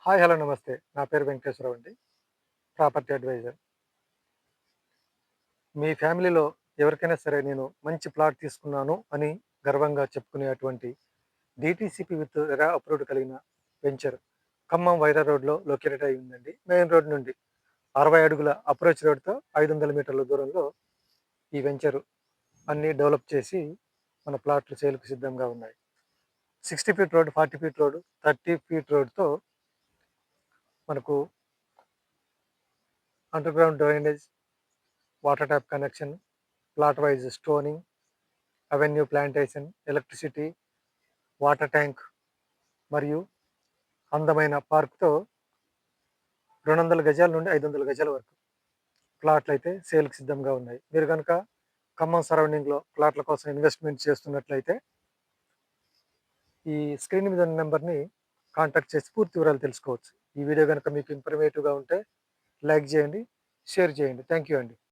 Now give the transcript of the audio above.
Hi. Hello. నమస్తే. నా పేరు వెంకటేశ్వరరావు అండి. Property advisor. మీ ఫ్యామిలీలో ఎవరికైనా సరే నేను మంచి ప్లాట్ తీసుకున్నాను అని గర్వంగా చెప్పుకునేటువంటి డీటీసీపీ విత్ రెరా అప్రూవ్డ్ కలిగిన వెంచర్ ఖమ్మం వైరా రోడ్‌లో లొకేటెడ్ అయి ఉందండి. మెయిన్ రోడ్ నుండి 60 అడుగుల అప్రోచ్ రోడ్‌తో 500 మీటర్ల దూరంలో ఈ వెంచర్ అన్నీ డెవలప్ చేసి మన ప్లాట్లు సేల్‌కి సిద్ధంగా ఉన్నాయి. 60 feet road, 40 feet road, 30 feet రోడ్‌తో మనకు underground drainage, water tap connection, plot wise stoning, avenue plantation, electricity, water tank మరియు అందమైన పార్క్‌తో 200 గజాల నుండి 500 గజాల వరకు ప్లాట్‌లయితే సేల్‌కి సిద్ధంగా ఉన్నాయి. మీరు గనుక ఖమ్మం సరౌండింగ్‌లో ప్లాట్‌ల కోసం ఇన్వెస్ట్‌మెంట్ చేస్తున్నట్లయితే ఈ స్క్రీన్ మీద ఉన్న నంబర్‌ని కాంటాక్ట్ చేసి పూర్తి వివరాలు తెలుసుకోవచ్చు. ఈ వీడియో గనుక మీకు ఇన్ఫర్మేటివ్‌గా ఉంటే లైక్ చేయండి, షేర్ చేయండి. థాంక్ యూ అండి.